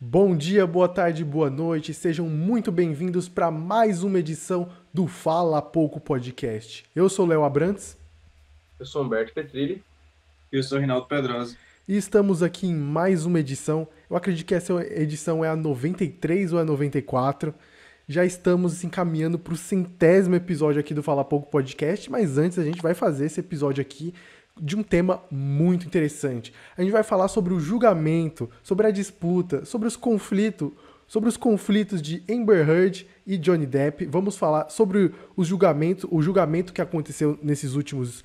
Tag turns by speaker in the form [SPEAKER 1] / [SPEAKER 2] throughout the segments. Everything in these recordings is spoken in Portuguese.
[SPEAKER 1] Bom dia, boa tarde, boa noite, sejam muito bem-vindos para mais uma edição do Fala Pouco Podcast. Eu sou Léo Abrantes
[SPEAKER 2] Eu sou Humberto Petrilli.
[SPEAKER 3] Eu sou Rinaldo Pedrosa.
[SPEAKER 1] e estamos aqui em mais uma edição. Eu acredito que essa edição é a 93 ou a 94. Já estamos encaminhando para o centésimo episódio aqui do Fala Pouco Podcast, mas antes a gente vai fazer esse episódio aqui de um tema muito interessante. A gente vai falar sobre o julgamento, sobre a disputa, sobre os conflitos de Amber Heard e Johnny Depp. Vamos falar sobre o julgamento que aconteceu nessas últimas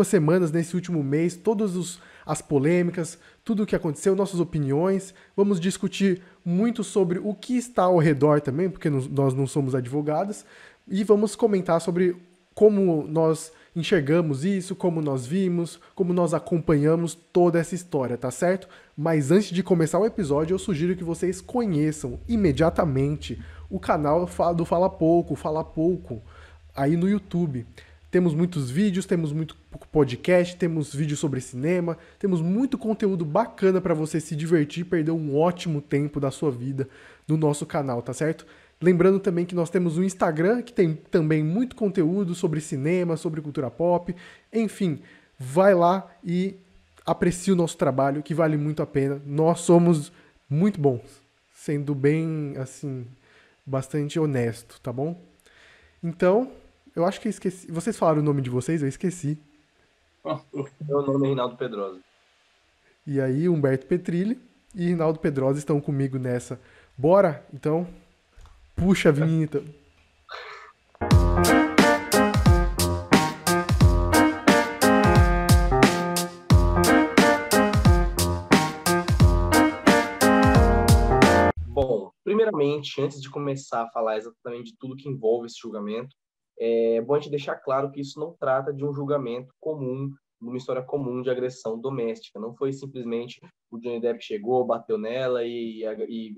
[SPEAKER 1] semanas, nesse último mês, as polêmicas, tudo o que aconteceu, nossas opiniões. Vamos discutir muito sobre o que está ao redor também, porque nós não somos advogados, e vamos comentar sobre como nós enxergamos isso, como nós vimos, como nós acompanhamos toda essa história, tá certo? Mas antes de começar o episódio, eu sugiro que vocês conheçam imediatamente o canal do Fala Pouco, aí no YouTube. Temos muitos vídeos, temos muito podcast, temos vídeos sobre cinema, temos muito conteúdo bacana para você se divertir e perder um ótimo tempo da sua vida no nosso canal, tá certo? Lembrando também que nós temos um Instagram que tem também muito conteúdo sobre cinema, sobre cultura pop. Enfim, vai lá e aprecie o nosso trabalho, que vale muito a pena. Nós somos muito bons, sendo bem, assim, bastante honesto, tá bom? Então, eu acho que eu esqueci. Vocês falaram o nome de vocês, eu esqueci.
[SPEAKER 2] Meu nome é Rinaldo Pedrosa.
[SPEAKER 1] E aí, Humberto Petrilli e Rinaldo Pedrosa estão comigo nessa. Bora? Então, puxa a vinheta.
[SPEAKER 2] Bom, primeiramente, antes de começar a falar exatamente de tudo que envolve esse julgamento, é bom a gente deixar claro que isso não trata de um julgamento comum, de uma história comum de agressão doméstica. Não foi simplesmente o Johnny Depp chegou, bateu nela e a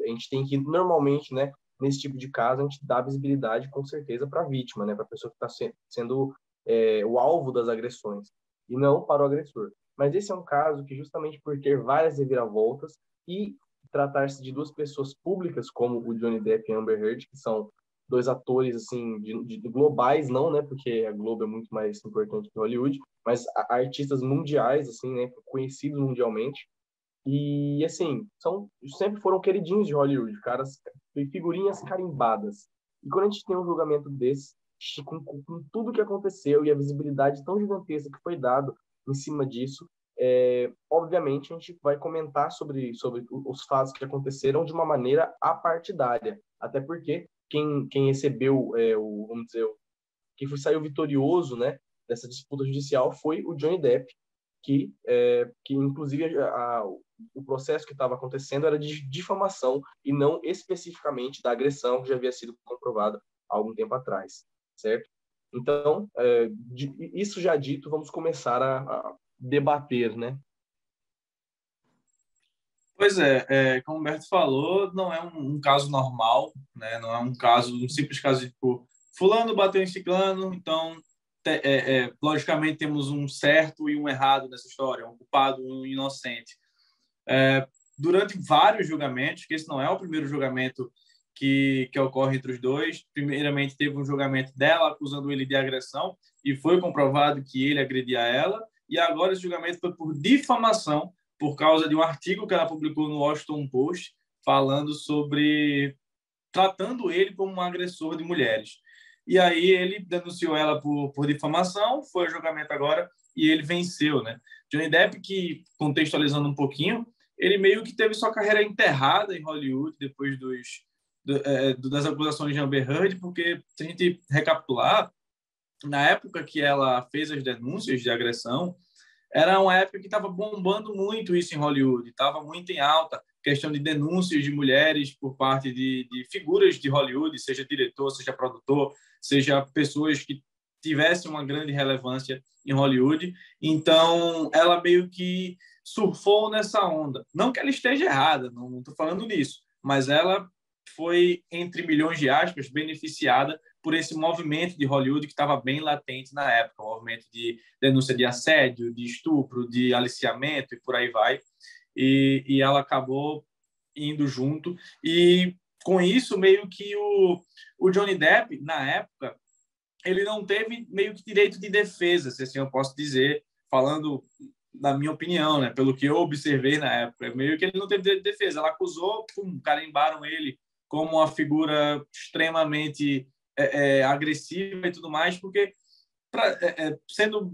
[SPEAKER 2] gente tem que, normalmente, né, nesse tipo de caso, a gente dá visibilidade, com certeza, para a vítima, né, para a pessoa que está sendo o alvo das agressões, e não para o agressor. Mas esse é um caso que, justamente por ter várias reviravoltas e tratar-se de duas pessoas públicas, como o Johnny Depp e Amber Heard, que são dois atores assim de globais, não, né, porque a Globo é muito mais importante que Hollywood, mas artistas mundiais, assim, né, conhecidos mundialmente. E assim, sempre foram queridinhos de Hollywood, caras, figurinhas carimbadas. E quando a gente tem um julgamento desse, com tudo que aconteceu e a visibilidade tão gigantesca que foi dado em cima disso, obviamente a gente vai comentar sobre os fatos que aconteceram de uma maneira apartidária. Até porque quem recebeu, vamos dizer, saiu vitorioso, né, dessa disputa judicial foi o Johnny Depp, que inclusive o processo que estava acontecendo era de difamação e não especificamente da agressão que já havia sido comprovada há algum tempo atrás, certo? Então, isso já dito, vamos começar a debater, né?
[SPEAKER 3] Pois como o Humberto falou, não é um caso normal, né? Não é um simples caso de tipo, fulano bateu em ciclano, então logicamente temos um certo e um errado nessa história, um culpado e um inocente. Durante vários julgamentos, que esse não é o primeiro julgamento que ocorre entre os dois. Primeiramente, teve um julgamento dela acusando ele de agressão e foi comprovado que ele agredia ela. E agora esse julgamento foi por difamação, por causa de um artigo que ela publicou no Washington Post, falando sobre tratando ele como um agressor de mulheres. E aí ele denunciou ela por difamação, foi ao julgamento agora e ele venceu, né? Johnny Depp, que, contextualizando um pouquinho, ele meio que teve sua carreira enterrada em Hollywood depois das acusações de Amber Heard, porque, se a gente recapitular, na época que ela fez as denúncias de agressão, era uma época que estava bombando muito isso em Hollywood, estava muito em alta questão de denúncias de mulheres por parte de figuras de Hollywood, seja diretor, seja produtor, seja pessoas que tivessem uma grande relevância em Hollywood. Então, ela meio que surfou nessa onda. Não que ela esteja errada, não estou falando nisso, mas ela foi, entre milhões de aspas, beneficiada por esse movimento de Hollywood que estava bem latente na época, um movimento de denúncia de assédio, de estupro, de aliciamento e por aí vai. E ela acabou indo junto. E com isso, meio que o Johnny Depp, na época, ele não teve meio que direito de defesa, se assim eu posso dizer, falando da minha opinião, né? Pelo que eu observei na época. Meio que ele não teve direito de defesa. Ela acusou, carimbaram ele como uma figura extremamente agressiva e tudo mais, porque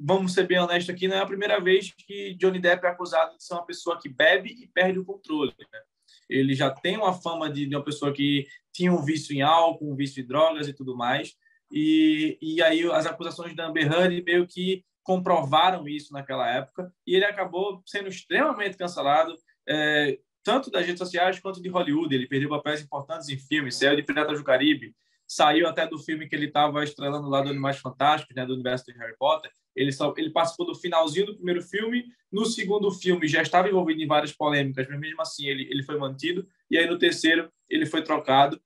[SPEAKER 3] vamos ser bem honestos aqui, não é a primeira vez que Johnny Depp é acusado de ser uma pessoa que bebe e perde o controle, né? Ele já tem uma fama de uma pessoa que tinha um vício em álcool, um vício em drogas e tudo mais, e aí as acusações da Amber Heard meio que comprovaram isso naquela época, e ele acabou sendo extremamente cancelado, tanto das redes sociais quanto de Hollywood. Ele perdeu papéis importantes em filmes, saiu de Piratas do Caribe, saiu até do filme que ele estava estrelando lá do Animais Fantásticos, né, do universo de Harry Potter. Ele participou do finalzinho do primeiro filme, no segundo filme já estava envolvido em várias polêmicas, mas mesmo assim ele foi mantido, e aí no terceiro ele foi trocado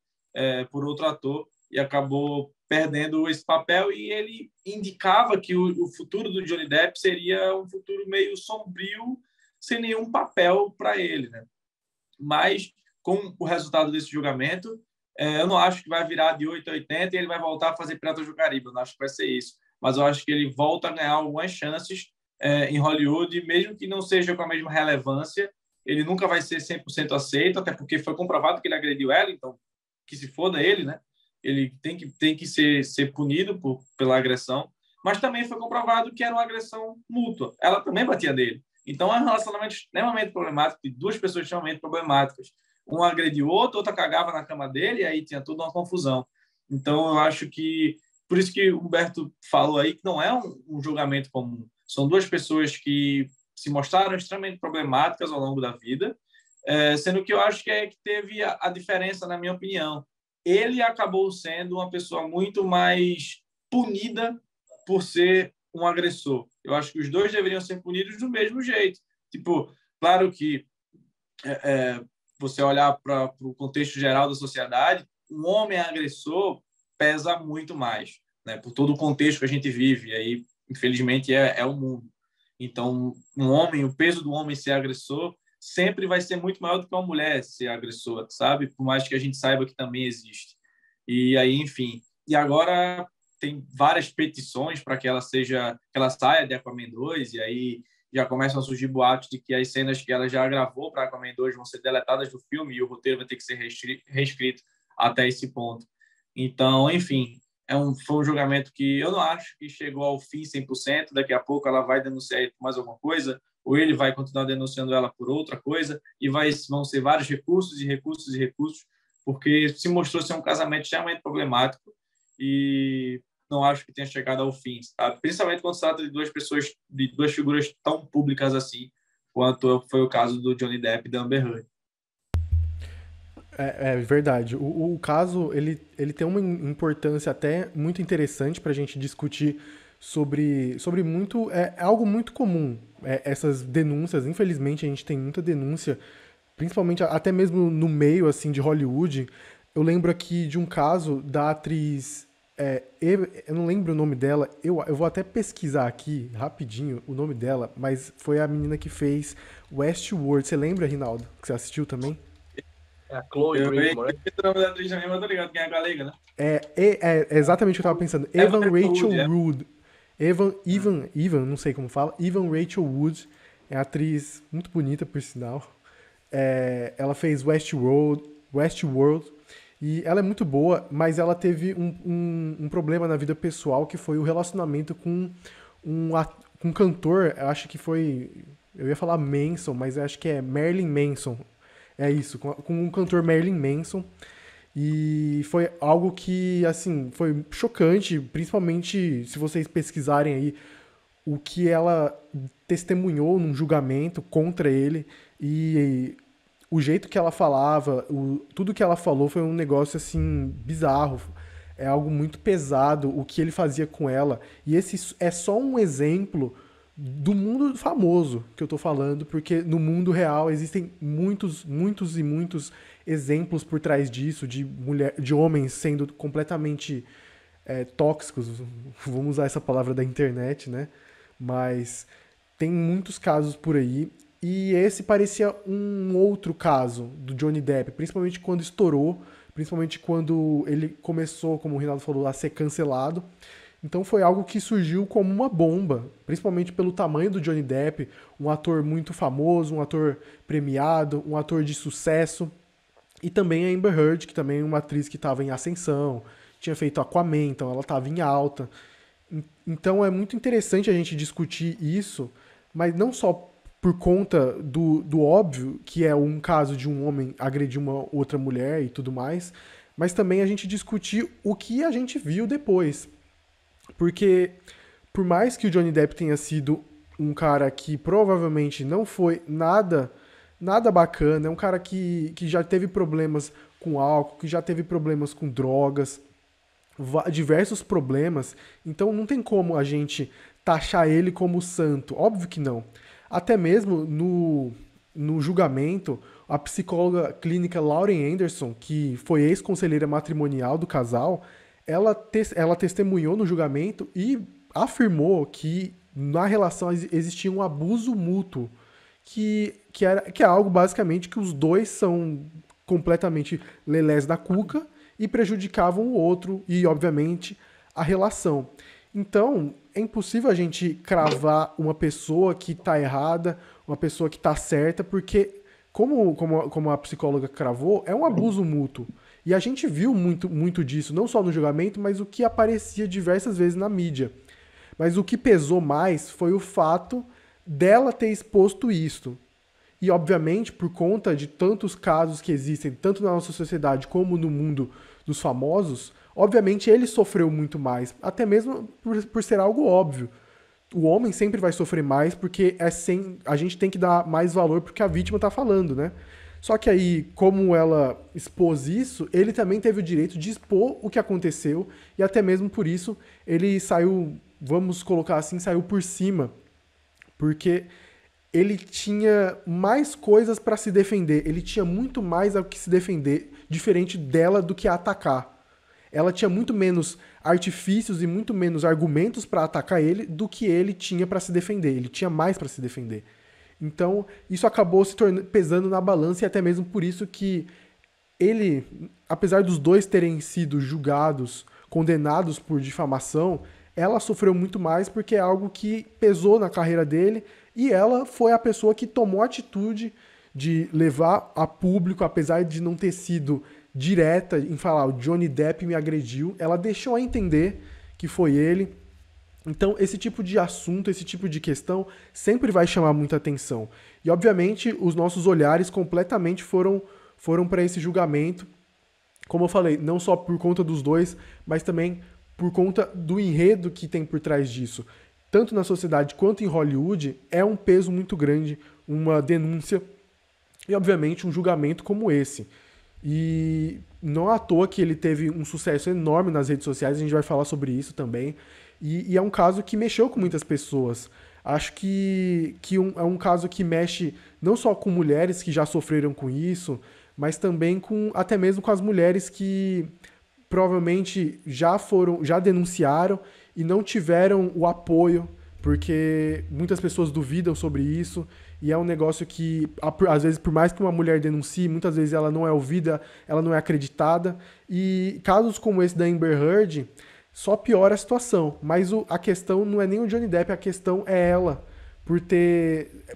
[SPEAKER 3] por outro ator e acabou perdendo esse papel, e ele indicava que o futuro do Johnny Depp seria um futuro meio sombrio, sem nenhum papel para ele, né? Mas com o resultado desse julgamento, eu não acho que vai virar de 8 a 80 e ele vai voltar a fazer Piratas do Caribe. Eu não acho que vai ser isso. Mas eu acho que ele volta a ganhar algumas chances em Hollywood, mesmo que não seja com a mesma relevância. Ele nunca vai ser 100% aceito, até porque foi comprovado que ele agrediu ela, então que se foda ele, né? Ele tem que ser punido pela agressão. Mas também foi comprovado que era uma agressão mútua. Ela também batia nele. Então é um relacionamento extremamente problemático, de duas pessoas extremamente problemáticas. Um agrediu o outro, outra cagava na cama dele, e aí tinha toda uma confusão. Então, eu acho que... Por isso que o Humberto falou aí que não é um julgamento comum. São duas pessoas que se mostraram extremamente problemáticas ao longo da vida, sendo que eu acho que teve a diferença, na minha opinião. Ele acabou sendo uma pessoa muito mais punida por ser um agressor. Eu acho que os dois deveriam ser punidos do mesmo jeito. Tipo, claro que você olhar para o contexto geral da sociedade, um homem agressor pesa muito mais, né? Por todo o contexto que a gente vive, e aí, infelizmente, é o mundo. Então, o peso do homem ser agressor sempre vai ser muito maior do que uma mulher ser agressora, sabe? Por mais que a gente saiba que também existe. E aí, enfim. E agora tem várias petições para que ela saia de Aquaman 2, e aí já começam a surgir boatos de que as cenas que ela já gravou para Aquaman 2 vão ser deletadas do filme e o roteiro vai ter que ser reescrito até esse ponto. Então, enfim, foi um julgamento que eu não acho que chegou ao fim 100%. Daqui a pouco ela vai denunciar ele por mais alguma coisa, ou ele vai continuar denunciando ela por outra coisa, e vão ser vários recursos e recursos e recursos, porque se mostrou ser um casamento extremamente problemático e não acho que tenha chegado ao fim, sabe? Principalmente quando se trata de duas pessoas, de duas figuras tão públicas assim, quanto foi o caso do Johnny Depp e da Amber Heard.
[SPEAKER 1] É verdade. O caso, ele tem uma importância até muito interessante para a gente discutir sobre muito... É algo muito comum, essas denúncias. Infelizmente, a gente tem muita denúncia, principalmente até mesmo no meio, assim, de Hollywood. Eu lembro aqui de um caso da atriz... eu não lembro o nome dela, eu vou até pesquisar aqui, rapidinho, o nome dela, mas foi a menina que fez Westworld. Você lembra, Rinaldo? Que você assistiu também?
[SPEAKER 2] É a Chloe Grace Moretz.
[SPEAKER 3] O nome da atriz também, mas tô ligado quem é a galega, né?
[SPEAKER 1] É exatamente o que eu tava pensando. Evan Rachel
[SPEAKER 3] Wood,
[SPEAKER 1] Wood. Evan, não sei como fala. Evan Rachel Wood é atriz muito bonita, por sinal. Ela fez Westworld, e ela é muito boa, mas ela teve um problema na vida pessoal, que foi o relacionamento com um cantor, eu acho que foi... Eu ia falar Manson, mas eu acho que é Marilyn Manson. É isso, com um cantor Marilyn Manson. E foi algo que, assim, foi chocante, principalmente se vocês pesquisarem aí o que ela testemunhou num julgamento contra ele. E o jeito que ela falava, tudo que ela falou foi um negócio, assim, bizarro. É algo muito pesado o que ele fazia com ela. E esse é só um exemplo do mundo famoso que eu tô falando, porque no mundo real existem muitos e muitos exemplos por trás disso, de homens sendo completamente tóxicos, vamos usar essa palavra da internet, né? Mas tem muitos casos por aí, E esse parecia um outro caso do Johnny Depp, principalmente quando estourou, principalmente quando ele começou, como o Rinaldo falou, a ser cancelado. Então foi algo que surgiu como uma bomba, principalmente pelo tamanho do Johnny Depp, um ator muito famoso, um ator premiado, um ator de sucesso. E também a Amber Heard, que também é uma atriz que estava em ascensão, tinha feito Aquaman, então ela estava em alta. Então é muito interessante a gente discutir isso, mas não só por conta do óbvio, que é um caso de um homem agredir uma outra mulher e tudo mais, mas também a gente discutir o que a gente viu depois. Porque, por mais que o Johnny Depp tenha sido um cara que provavelmente não foi nada bacana, é um cara que já teve problemas com álcool, que já teve problemas com drogas, diversos problemas, então não tem como a gente taxar ele como santo, óbvio que não. Até mesmo no julgamento, a psicóloga clínica Lauren Anderson, que foi ex-conselheira matrimonial do casal, ela testemunhou no julgamento e afirmou que na relação existia um abuso mútuo, que é algo basicamente que os dois são completamente lelés da cuca e prejudicavam o outro e, obviamente, a relação. Então, é impossível a gente cravar uma pessoa que está errada, uma pessoa que está certa, porque, como a psicóloga cravou, é um abuso mútuo. E a gente viu muito disso, não só no julgamento, mas o que aparecia diversas vezes na mídia. Mas o que pesou mais foi o fato dela ter exposto isso. E, obviamente, por conta de tantos casos que existem, tanto na nossa sociedade como no mundo dos famosos, obviamente ele sofreu muito mais, até mesmo por ser algo óbvio. O homem sempre vai sofrer mais porque a gente tem que dar mais valor porque a vítima está falando, né? Só que aí, como ela expôs isso, ele também teve o direito de expor o que aconteceu e até mesmo por isso ele saiu, vamos colocar assim, saiu por cima, porque ele tinha mais coisas para se defender, ele tinha muito mais ao que se defender, diferente dela do que atacar. Ela tinha muito menos artifícios e muito menos argumentos para atacar ele do que ele tinha para se defender. Ele tinha mais para se defender. Então, isso acabou se pesando na balança e até mesmo por isso que ele, apesar dos dois terem sido julgados, condenados por difamação, ela sofreu muito mais porque é algo que pesou na carreira dele e ela foi a pessoa que tomou a atitude de levar a público, apesar de não ter sido direta em falar o Johnny Depp me agrediu, ela deixou a entender que foi ele. Então, esse tipo de assunto, esse tipo de questão sempre vai chamar muita atenção. E, obviamente, os nossos olhares completamente foram para esse julgamento. Como eu falei, não só por conta dos dois, mas também por conta do enredo que tem por trás disso. Tanto na sociedade quanto em Hollywood, é um peso muito grande, uma denúncia e, obviamente, um julgamento como esse. E não à toa que ele teve um sucesso enorme nas redes sociais, a gente vai falar sobre isso também. E é um caso que mexeu com muitas pessoas. Acho que é um caso que mexe não só com mulheres que já sofreram com isso, mas também até mesmo com as mulheres que provavelmente já denunciaram e não tiveram o apoio, porque muitas pessoas duvidam sobre isso. E é um negócio que, às vezes, por mais que uma mulher denuncie, muitas vezes ela não é ouvida, ela não é acreditada. E casos como esse da Amber Heard só piora a situação. Mas a questão não é nem o Johnny Depp, a questão é ela.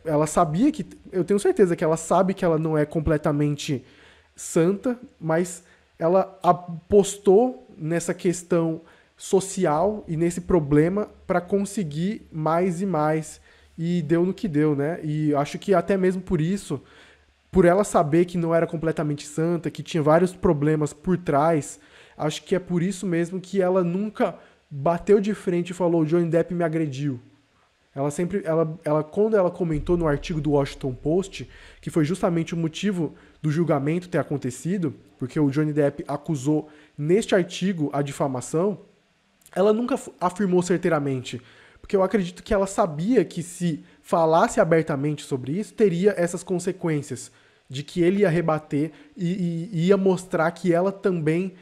[SPEAKER 1] Ela sabia que... Eu tenho certeza que ela sabe que ela não é completamente santa, mas ela apostou nessa questão social e nesse problema para conseguir mais e mais. E deu no que deu, né? E acho que até mesmo por isso, por ela saber que não era completamente santa, que tinha vários problemas por trás, acho que é por isso mesmo que ela nunca bateu de frente e falou: o Johnny Depp me agrediu. Quando ela comentou no artigo do Washington Post, que foi justamente o motivo do julgamento ter acontecido, porque o Johnny Depp acusou neste artigo a difamação, ela nunca afirmou certeiramente. Porque eu acredito que ela sabia que se falasse abertamente sobre isso, teria essas consequências, de que ele ia rebater e ia mostrar que ela também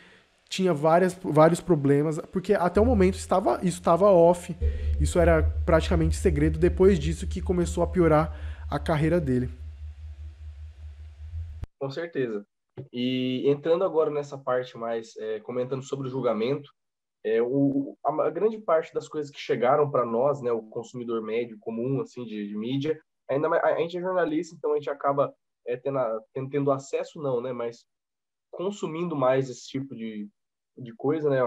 [SPEAKER 1] tinha vários problemas, porque até o momento isso estava off, isso era praticamente segredo, depois disso que começou a piorar a carreira dele.
[SPEAKER 2] Com certeza. E entrando agora nessa parte mais, comentando sobre o julgamento, a grande parte das coisas que chegaram para nós, né, o consumidor médio comum assim de mídia, ainda mais, a gente é jornalista, então a gente acaba tendo acesso não, né, mas consumindo mais esse tipo de coisa, né,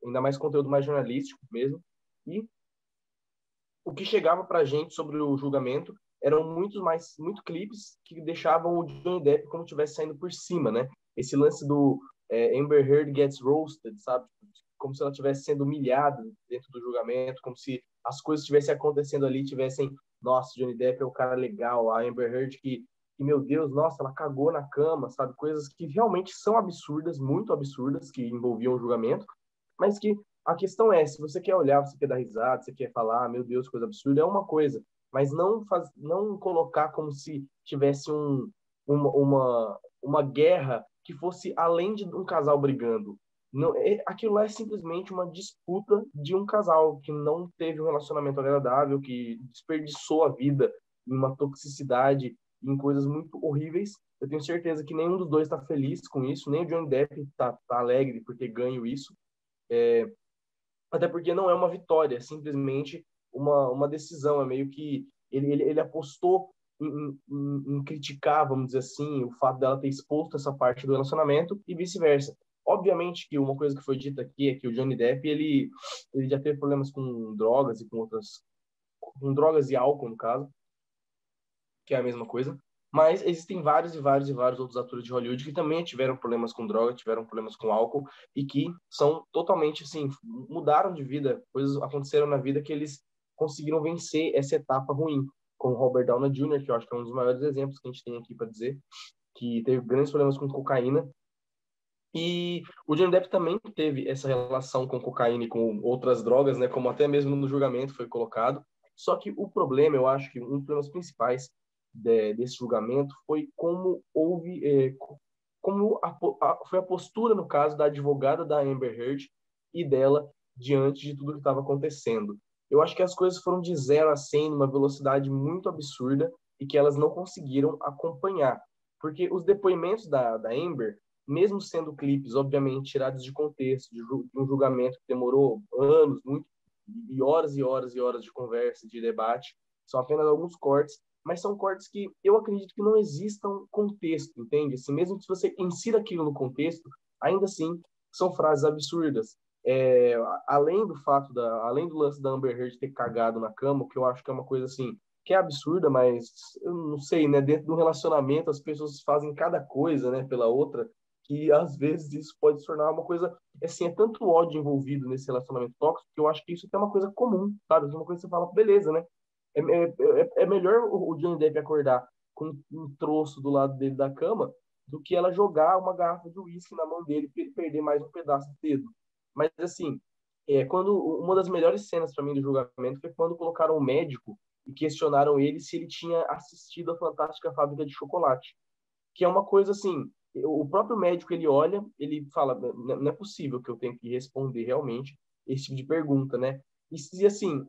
[SPEAKER 2] ainda mais conteúdo mais jornalístico mesmo. E o que chegava para a gente sobre o julgamento eram muito clipes que deixavam o Johnny Depp como se estivesse saindo por cima, né? Esse lance do Amber Heard gets roasted, sabe? Como se ela estivesse sendo humilhada dentro do julgamento, como se as coisas estivessem acontecendo ali, nossa, Johnny Depp é o cara legal, a Amber Heard que, meu Deus, nossa, ela cagou na cama, sabe? Coisas que realmente são absurdas, muito absurdas, que envolviam o julgamento, mas que a questão é, se você quer olhar, você quer dar risada, você quer falar, meu Deus, coisa absurda, é uma coisa, mas não colocar como se tivesse uma guerra que fosse além de um casal brigando. Não, aquilo lá é simplesmente uma disputa de um casal que não teve um relacionamento agradável, que desperdiçou a vida em uma toxicidade, em coisas muito horríveis. Eu tenho certeza que nenhum dos dois está feliz com isso, nem o Johnny Depp tá alegre por ter ganho isso. Até porque não é uma vitória, é simplesmente uma decisão. É meio que ele apostou em criticar, vamos dizer assim, o fato dela ter exposto essa parte do relacionamento e vice-versa. Obviamente que uma coisa que foi dita aqui é que o Johnny Depp ele já teve problemas com drogas e com drogas e álcool, no caso, que é a mesma coisa. Mas existem vários e vários e vários outros atores de Hollywood que também tiveram problemas com droga, tiveram problemas com álcool e que são totalmente, assim, mudaram de vida, coisas aconteceram na vida que eles conseguiram vencer essa etapa ruim, como Robert Downey Jr., que eu acho que é um dos maiores exemplos que a gente tem aqui para dizer, que teve grandes problemas com cocaína. E o Johnny Depp também teve essa relação com cocaína e com outras drogas, né, como até mesmo no julgamento foi colocado. Só que o problema, eu acho que um dos problemas principais desse julgamento foi como foi a postura, no caso, da advogada da Amber Heard e dela diante de tudo que estava acontecendo. Eu acho que as coisas foram de 0 a 100 numa velocidade muito absurda e que elas não conseguiram acompanhar. Porque os depoimentos da Amber, mesmo sendo clipes, obviamente, tirados de contexto, de um julgamento que demorou anos, e horas e horas e horas de conversa, de debate, são apenas alguns cortes, mas são cortes que eu acredito que não existam contexto, entende? Assim, mesmo que você insira aquilo no contexto, ainda assim, são frases absurdas. Além do lance da Amber Heard ter cagado na cama, que eu acho que é uma coisa assim, que é absurda, mas eu não sei, né? Dentro de um relacionamento, as pessoas fazem cada coisa, né, pela outra, que às vezes isso pode se tornar uma coisa, assim, é tanto ódio envolvido nesse relacionamento tóxico que eu acho que isso é uma coisa comum, sabe? É uma coisa que você fala, beleza, né? É melhor o Johnny Depp acordar com um troço do lado dele da cama do que ela jogar uma garrafa de uísque na mão dele e perder mais um pedaço de dedo. Mas, assim, quando uma das melhores cenas para mim do julgamento foi quando colocaram um médico e questionaram ele se ele tinha assistido a Fantástica Fábrica de Chocolate, que é uma coisa assim, o próprio médico ele olha, ele fala, não é possível que eu tenha que responder realmente esse tipo de pergunta, né? E assim,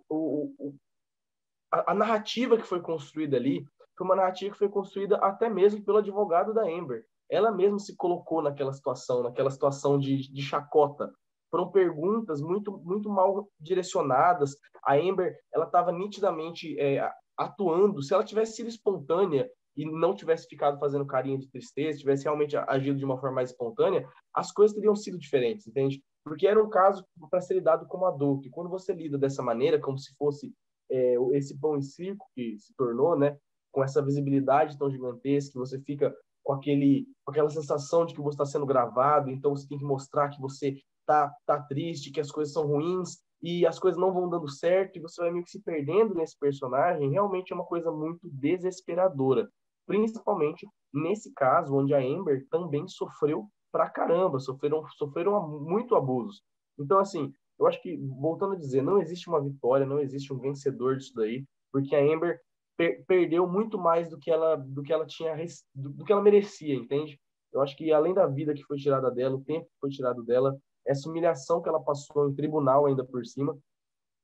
[SPEAKER 2] a narrativa que foi construída ali foi uma narrativa que foi construída até mesmo pelo advogado da Amber. Ela mesma se colocou naquela situação de chacota. Foram perguntas muito, muito mal direcionadas. A Amber, ela estava nitidamente atuando. Se ela tivesse sido espontânea e não tivesse ficado fazendo carinha de tristeza, tivesse realmente agido de uma forma mais espontânea, as coisas teriam sido diferentes, entende? Porque era um caso para ser lidado como adulto. E quando você lida dessa maneira, como se fosse esse pão em circo que se tornou, né, com essa visibilidade tão gigantesca, que você fica com aquela sensação de que você está sendo gravado, então você tem que mostrar que você tá triste, que as coisas são ruins e as coisas não vão dando certo e você vai meio que se perdendo nesse personagem, realmente é uma coisa muito desesperadora, principalmente nesse caso onde a Amber também sofreu pra caramba, sofreram muito abusos. Então, assim, eu acho que, voltando a dizer, não existe uma vitória, não existe um vencedor disso daí, porque a Amber perdeu muito mais do que ela tinha, do que ela merecia, entende? Eu acho que além da vida que foi tirada dela, o tempo que foi tirado dela, essa humilhação que ela passou em tribunal ainda por cima,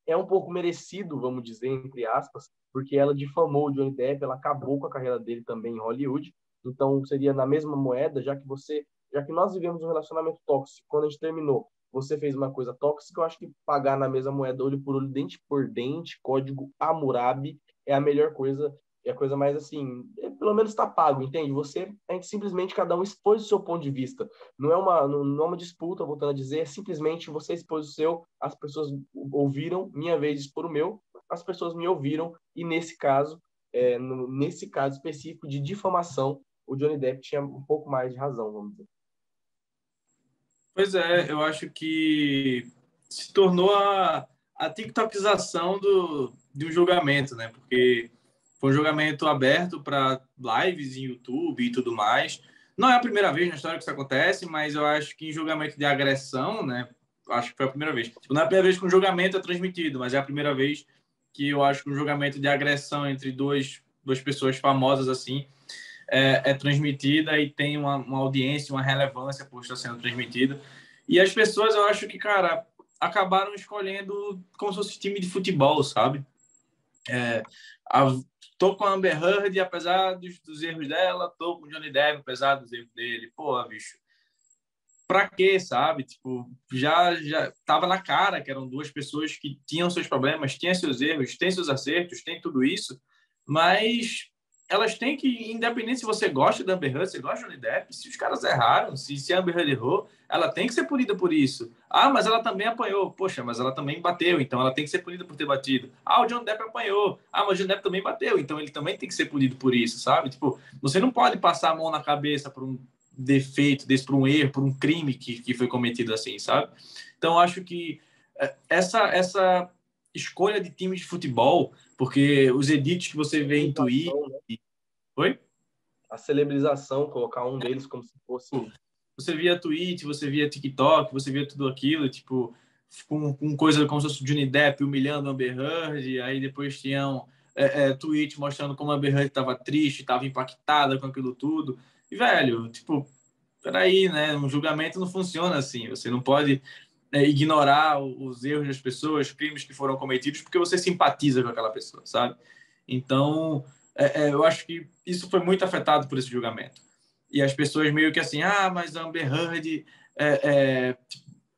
[SPEAKER 2] é um pouco merecido, vamos dizer, entre aspas, porque ela difamou o Johnny Depp, ela acabou com a carreira dele também em Hollywood. Então seria na mesma moeda, já que nós vivemos um relacionamento tóxico, quando a gente terminou, você fez uma coisa tóxica, eu acho que pagar na mesma moeda, olho por olho, dente por dente, código Hammurabi, é a melhor coisa, é a coisa mais assim, pelo menos está pago, entende? A gente simplesmente cada um expôs o seu ponto de vista. Não é uma disputa, voltando a dizer, é simplesmente você expôs o seu, as pessoas ouviram, minha vez de expor o meu, as pessoas me ouviram, e nesse caso específico de difamação, o Johnny Depp tinha um pouco mais de razão, vamos dizer.
[SPEAKER 3] Pois é, eu acho que se tornou a TikTokização de um julgamento, né? Porque foi um julgamento aberto para lives em YouTube e tudo mais. Não é a primeira vez na história que isso acontece, mas eu acho que em julgamento de agressão, né? Acho que foi a primeira vez. Tipo, não é a primeira vez que um julgamento é transmitido, mas é a primeira vez que eu acho que um julgamento de agressão entre duas pessoas famosas assim é transmitida e tem uma audiência, uma relevância por estar sendo transmitida. E as pessoas, eu acho que, cara, acabaram escolhendo como se fosse time de futebol, sabe? A, tô com a Amber Heard, apesar dos erros dela, tô com o Johnny Depp, apesar dos erros dele. Pô, bicho, pra quê, sabe? Tipo, já tava na cara que eram duas pessoas que tinham seus problemas, tinham seus erros, têm seus acertos, tem tudo isso, mas elas têm que, independente se você gosta da Amber Heard, você gosta de Johnny Depp, se os caras erraram, se a Amber Heard errou, ela tem que ser punida por isso. Ah, mas ela também apanhou. Poxa, mas ela também bateu, então ela tem que ser punida por ter batido. Ah, o Johnny Depp apanhou. Ah, mas o Johnny Depp também bateu, então ele também tem que ser punido por isso, sabe? Tipo, você não pode passar a mão na cabeça por um defeito, desse, por um erro, por um crime que foi cometido assim, sabe? Então, acho que essa escolha de time de futebol, porque os edits que você vê em Twitter...
[SPEAKER 2] Né?
[SPEAKER 3] Oi?
[SPEAKER 2] A celebrização, colocar um deles como se fosse...
[SPEAKER 3] Você via Twitch, você via TikTok, você via tudo aquilo, tipo, com coisa como se fosse o Johnny Depp humilhando a Amber Heard, aí depois tinham tweet mostrando como a Amber Heard estava triste, estava impactada com aquilo tudo. E, velho, tipo, peraí, né? Um julgamento não funciona assim. Você não pode ignorar os erros das pessoas, crimes que foram cometidos, porque você simpatiza com aquela pessoa, sabe? Então, eu acho que isso foi muito afetado por esse julgamento. E as pessoas meio que assim, mas a Amber Heard...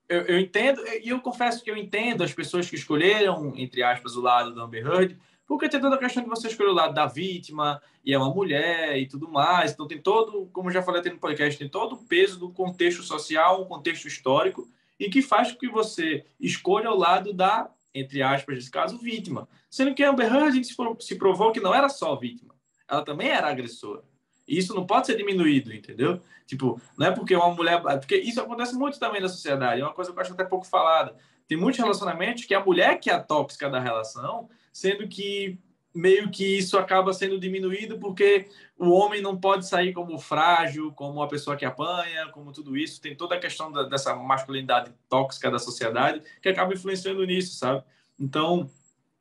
[SPEAKER 3] eu entendo, e eu confesso que eu entendo as pessoas que escolheram, entre aspas, o lado da Amber Heard, porque tem toda a questão de você escolher o lado da vítima, e é uma mulher e tudo mais. Então tem todo, como eu já falei até no podcast, tem todo o peso do contexto social, um contexto histórico, e que faz com que você escolha o lado da, entre aspas, nesse caso, vítima. Sendo que a Amber Heard se provou que não era só vítima, ela também era agressora. E isso não pode ser diminuído, entendeu? Tipo, não é porque uma mulher... Porque isso acontece muito também na sociedade, é uma coisa que eu acho até pouco falada. Tem muitos relacionamentos que a mulher que é a tóxica da relação, sendo que meio que isso acaba sendo diminuído porque o homem não pode sair como frágil, como uma pessoa que apanha, como tudo isso. Tem toda a questão dessa masculinidade tóxica da sociedade que acaba influenciando nisso, sabe? Então,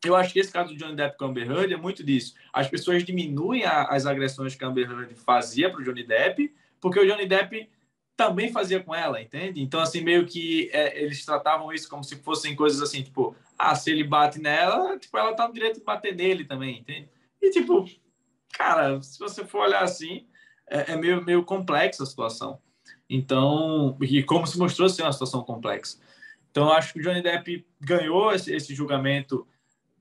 [SPEAKER 3] eu acho que esse caso do Johnny Depp com a Amber Heard é muito disso. As pessoas diminuem as agressões que a Amber Heard fazia para o Johnny Depp, porque o Johnny Depp também fazia com ela, entende? Então, assim, meio que eles tratavam isso como se fossem coisas assim, tipo, se ele bate nela, tipo, ela tá no direito de bater nele também, entende? E, tipo, cara, se você for olhar assim, é meio complexa a situação. Então, e como se mostrou ser uma situação complexa. Então, eu acho que o Johnny Depp ganhou esse julgamento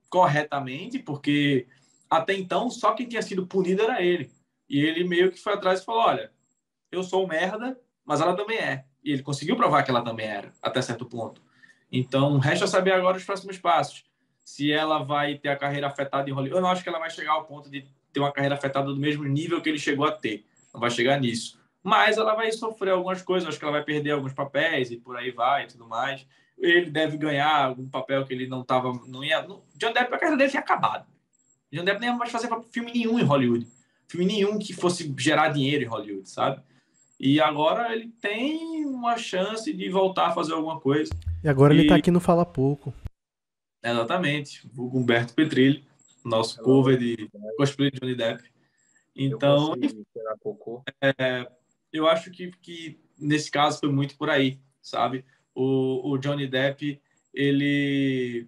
[SPEAKER 3] corretamente, porque até então só quem tinha sido punido era ele. E ele meio que foi atrás e falou: olha, eu sou um merda, mas ela também é. E ele conseguiu provar que ela também era, até certo ponto. Então, resta saber agora os próximos passos. Se ela vai ter a carreira afetada em Hollywood. Eu não acho que ela vai chegar ao ponto de ter uma carreira afetada do mesmo nível que ele chegou a ter. Não vai chegar nisso. Mas ela vai sofrer algumas coisas. Acho que ela vai perder alguns papéis e por aí vai e tudo mais. Ele deve ganhar algum papel que ele não estava. Não ia. John Depp, a carreira dele tinha acabado. John Depp nem ia mais fazer filme nenhum em Hollywood. Filme nenhum que fosse gerar dinheiro em Hollywood, sabe? E agora ele tem uma chance de voltar a fazer alguma coisa.
[SPEAKER 1] E agora ele tá aqui no Fala Pouco.
[SPEAKER 3] Exatamente. O Humberto Petrilli, nosso cover de cosplay de Johnny Depp. Então, eu acho que nesse caso foi muito por aí, sabe? O Johnny Depp, ele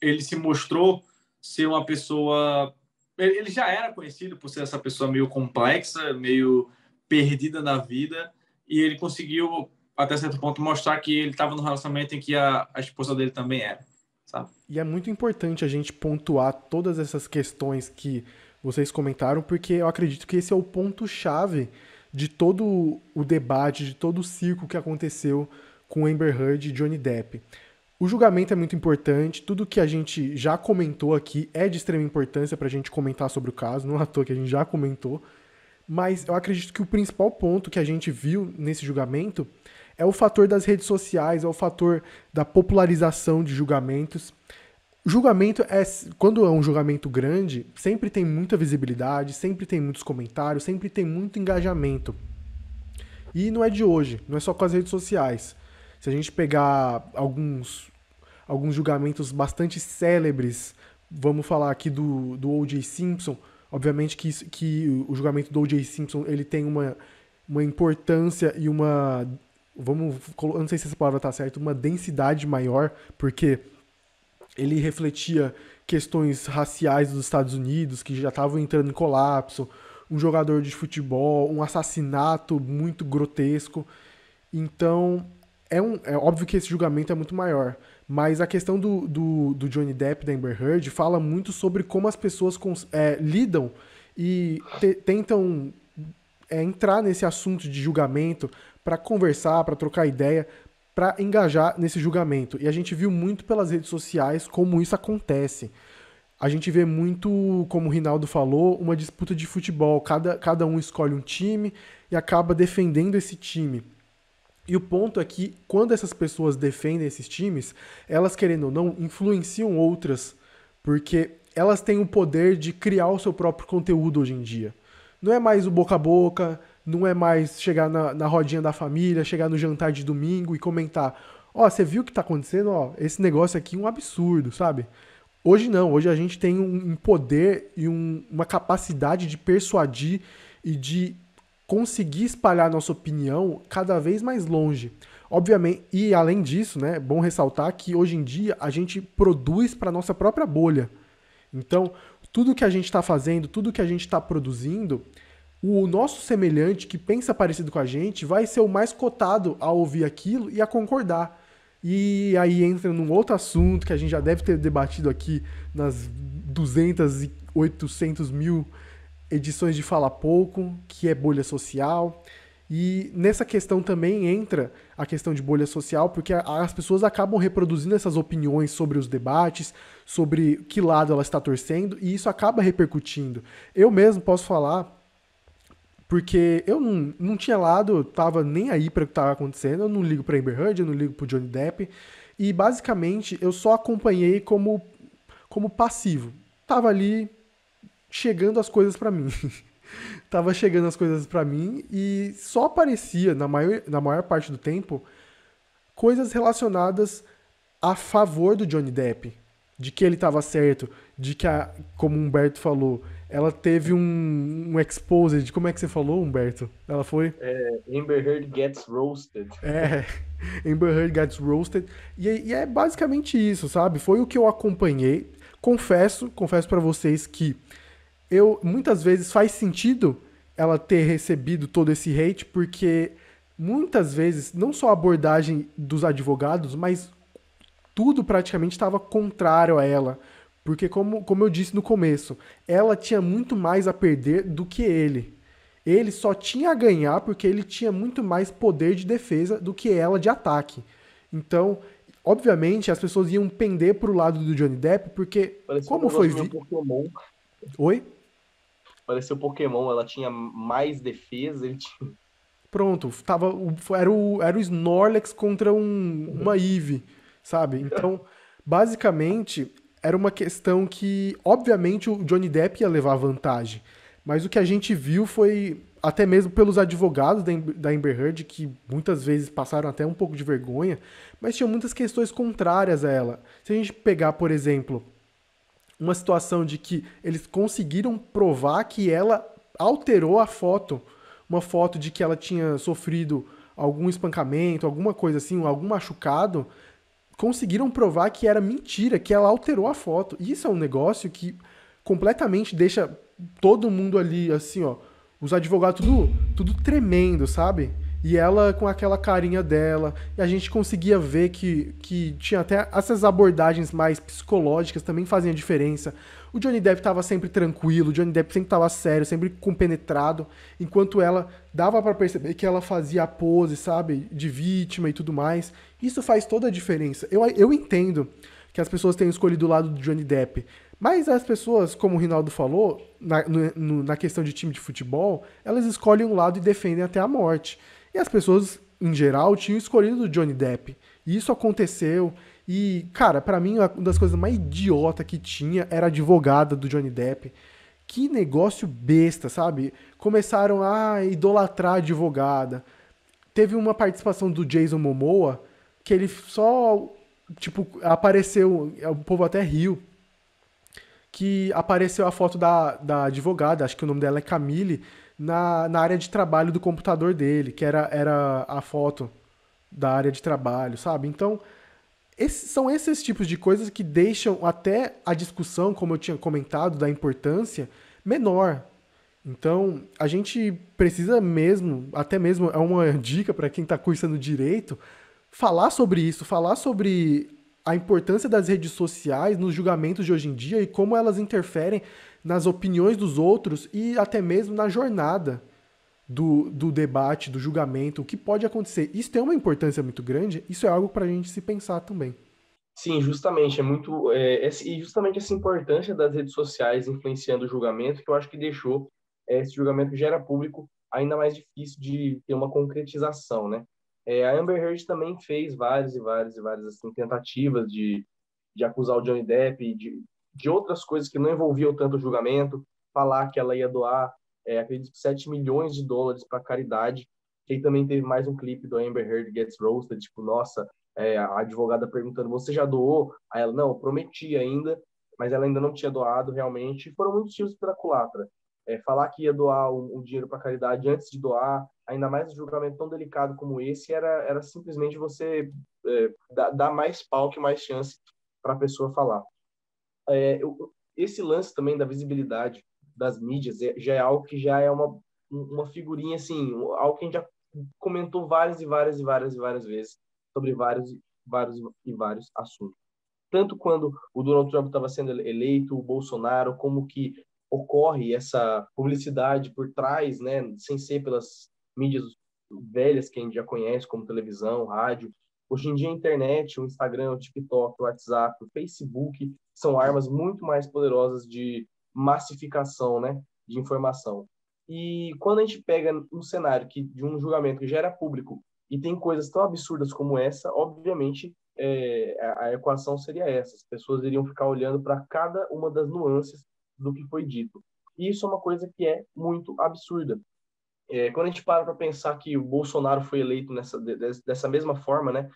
[SPEAKER 3] ele se mostrou ser uma pessoa... Ele já era conhecido por ser essa pessoa meio complexa, meio perdida na vida, e ele conseguiu, até certo ponto, mostrar que ele estava num relacionamento em que a esposa dele também era, sabe?
[SPEAKER 1] E é muito importante a gente pontuar todas essas questões que vocês comentaram, porque eu acredito que esse é o ponto-chave de todo o debate, de todo o circo que aconteceu com Amber Heard e Johnny Depp. O julgamento é muito importante, tudo que a gente já comentou aqui é de extrema importância para a gente comentar sobre o caso, não é à toa que a gente já comentou, mas eu acredito que o principal ponto que a gente viu nesse julgamento é o fator das redes sociais, é o fator da popularização de julgamentos. Julgamento quando é um julgamento grande, sempre tem muita visibilidade, sempre tem muitos comentários, sempre tem muito engajamento. E não é de hoje, não é só com as redes sociais. Se a gente pegar alguns julgamentos bastante célebres, vamos falar aqui do O.J. Simpson, obviamente que o julgamento do O.J. Simpson ele tem uma importância e uma... eu não sei se essa palavra está certa, uma densidade maior, porque ele refletia questões raciais dos Estados Unidos, que já estavam entrando em colapso, um jogador de futebol, um assassinato muito grotesco. Então, é óbvio que esse julgamento é muito maior. Mas a questão do Johnny Depp, da Amber Heard, fala muito sobre como as pessoas lidam e tentam entrar nesse assunto de julgamento para conversar, para trocar ideia, para engajar nesse julgamento. E a gente viu muito pelas redes sociais como isso acontece. A gente vê muito, como o Rinaldo falou, uma disputa de futebol. Cada um escolhe um time e acaba defendendo esse time. E o ponto é que, quando essas pessoas defendem esses times, elas, querendo ou não, influenciam outras, porque elas têm o poder de criar o seu próprio conteúdo hoje em dia. Não é mais o boca a boca, não é mais chegar na rodinha da família, chegar no jantar de domingo e comentar: ó, você viu o que tá acontecendo? Ó, esse negócio aqui é um absurdo, sabe? Hoje não, hoje a gente tem um poder e uma capacidade de persuadir e de conseguir espalhar nossa opinião cada vez mais longe. Obviamente, e além disso, né, é bom ressaltar que hoje em dia a gente produz para nossa própria bolha. Então, tudo que a gente está fazendo, tudo que a gente está produzindo, o nosso semelhante que pensa parecido com a gente vai ser o mais cotado a ouvir aquilo e a concordar. E aí entra num outro assunto que a gente já deve ter debatido aqui nas 200 e 800 mil edições de Fala Pouco, que é bolha social. E nessa questão também entra a questão de bolha social, porque as pessoas acabam reproduzindo essas opiniões sobre os debates, sobre que lado ela está torcendo, e isso acaba repercutindo. Eu mesmo posso falar, porque eu não tinha lado, eu tava nem aí para o que estava acontecendo, eu não ligo para Amber Heard, eu não ligo para Johnny Depp, e basicamente eu só acompanhei como passivo. Tava ali chegando as coisas pra mim. Tava chegando as coisas pra mim e só aparecia, na maior parte do tempo, coisas relacionadas a favor do Johnny Depp. De que ele tava certo, de que, como o Humberto falou, ela teve um exposed. Como é que você falou, Humberto? Ela foi...
[SPEAKER 2] Amber Heard gets roasted.
[SPEAKER 1] Amber Heard gets roasted. E é basicamente isso, sabe? Foi o que eu acompanhei. Confesso pra vocês que muitas vezes faz sentido ela ter recebido todo esse hate, porque muitas vezes, não só a abordagem dos advogados, mas tudo praticamente estava contrário a ela. Porque, como eu disse no começo, ela tinha muito mais a perder do que ele. Ele só tinha a ganhar porque ele tinha muito mais poder de defesa do que ela de ataque. Então, obviamente, as pessoas iam pender pro lado do Johnny Depp, porque,
[SPEAKER 2] Parecia
[SPEAKER 1] como foi...
[SPEAKER 2] Pokémon.
[SPEAKER 1] Oi?
[SPEAKER 2] Pareceu Pokémon, ela tinha mais defesa, ele tinha...
[SPEAKER 1] Pronto, era o Snorlax contra uma Eevee, sabe? Então, basicamente, era uma questão que, obviamente, o Johnny Depp ia levar vantagem. Mas o que a gente viu foi, até mesmo pelos advogados da Amber Heard, que muitas vezes passaram até um pouco de vergonha, mas tinham muitas questões contrárias a ela. Se a gente pegar, por exemplo, uma situação de que eles conseguiram provar que ela alterou a foto, uma foto de que ela tinha sofrido algum espancamento, alguma coisa assim, algum machucado, conseguiram provar que era mentira, que ela alterou a foto. E isso é um negócio que completamente deixa todo mundo ali, assim, ó, os advogados tudo tremendo, sabe? E ela com aquela carinha dela, e a gente conseguia ver que tinha até essas abordagens mais psicológicas também faziam diferença. O Johnny Depp tava sempre tranquilo, o Johnny Depp sempre tava sério, sempre compenetrado, enquanto ela dava pra perceber que ela fazia a pose, sabe, de vítima e tudo mais. Isso faz toda a diferença. Eu entendo que as pessoas tenham escolhido o lado do Johnny Depp, mas as pessoas, como o Rinaldo falou, na questão de time de futebol, elas escolhem um lado e defendem até a morte. E as pessoas, em geral, tinham escolhido o Johnny Depp. E isso aconteceu. E, cara, pra mim, uma das coisas mais idiota que tinha era a advogada do Johnny Depp. Que negócio besta, sabe? Começaram a idolatrar a advogada. Teve uma participação do Jason Momoa que ele só, tipo, apareceu. O povo até riu. Que apareceu a foto da advogada, acho que o nome dela é Camille, na área de trabalho do computador dele, que era a foto da área de trabalho, sabe? Então, são esses tipos de coisas que deixam até a discussão, como eu tinha comentado, da importância, menor. Então, a gente precisa mesmo, até mesmo é uma dica para quem está cursando direito, falar sobre isso, falar sobre a importância das redes sociais nos julgamentos de hoje em dia e como elas interferem nas opiniões dos outros e até mesmo na jornada do debate, do julgamento, o que pode acontecer. Isso tem uma importância muito grande, isso é algo para a gente se pensar também.
[SPEAKER 2] Sim, justamente, e justamente essa importância das redes sociais influenciando o julgamento que eu acho que deixou esse julgamento que já era público ainda mais difícil de ter uma concretização, né? A Amber Heard também fez várias e várias e várias assim, tentativas de acusar o Johnny Depp de outras coisas que não envolviam tanto o julgamento, falar que ela ia doar, acredito que US$ 7 milhões para caridade, que aí também teve mais um clipe do Amber Heard Gets Roasted, tipo, nossa, a advogada perguntando, você já doou? Aí ela, não, eu prometi ainda, mas ela ainda não tinha doado realmente. E foram muitos tiros pela culatra. Falar que ia doar o dinheiro para caridade antes de doar, ainda mais um julgamento tão delicado como esse, era simplesmente você dar mais palco e mais chance para a pessoa falar. Esse lance também da visibilidade das mídias já é algo que já é uma figurinha, assim, algo que a gente já comentou várias e várias e várias e várias vezes sobre vários, vários e vários assuntos. Tanto quando o Donald Trump estava sendo eleito, o Bolsonaro, como que ocorre essa publicidade por trás, né, sem ser pelas mídias velhas que a gente já conhece, como televisão, rádio. Hoje em dia, a internet, o Instagram, o TikTok, o WhatsApp, o Facebook são armas muito mais poderosas de massificação, né, de informação. E quando a gente pega um cenário de um julgamento que já era público e tem coisas tão absurdas como essa, obviamente a equação seria essa. As pessoas iriam ficar olhando para cada uma das nuances do que foi dito. E isso é uma coisa que é muito absurda. Quando a gente para pensar que o Bolsonaro foi eleito dessa mesma forma, né,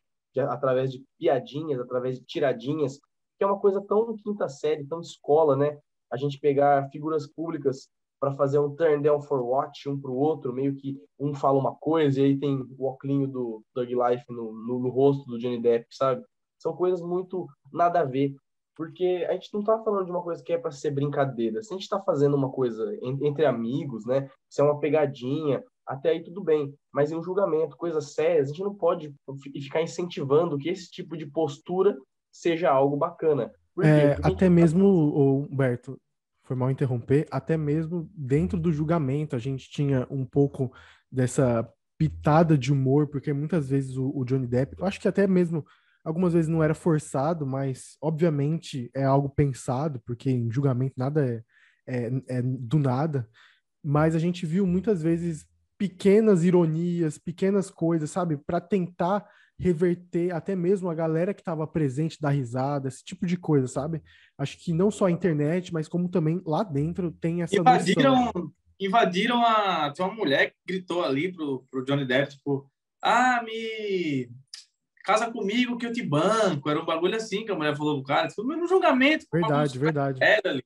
[SPEAKER 2] através de piadinhas, através de tiradinhas, que é uma coisa tão quinta série, tão escola, né? A gente pegar figuras públicas para fazer um turn down for what um para o outro, meio que um fala uma coisa e aí tem o óculinho do Thug Life no rosto do Johnny Depp, sabe? São coisas muito nada a ver, porque a gente não está falando de uma coisa que é para ser brincadeira. Se a gente está fazendo uma coisa entre amigos, né? Se é uma pegadinha, até aí tudo bem. Mas em um julgamento, coisas sérias, a gente não pode ficar incentivando que esse tipo de postura seja algo bacana. Por quê? Porque a
[SPEAKER 1] Até
[SPEAKER 2] gente...
[SPEAKER 1] mesmo, Humberto, foi mal interromper, até mesmo dentro do julgamento a gente tinha um pouco dessa pitada de humor, porque muitas vezes o Johnny Depp, eu acho que até mesmo algumas vezes não era forçado, mas obviamente é algo pensado, porque em julgamento nada é do nada, mas a gente viu muitas vezes pequenas ironias, pequenas coisas, sabe, para tentar reverter até mesmo a galera que estava presente da risada, esse tipo de coisa, sabe? Acho que não só a internet, mas como também lá dentro tem essa noção.
[SPEAKER 3] Invadiram Tinha uma mulher que gritou ali pro Johnny Depp, tipo, me casa comigo que eu te banco. Era um bagulho assim que a mulher falou pro cara. Tipo, no julgamento.
[SPEAKER 1] Verdade, verdade.
[SPEAKER 3] Ali.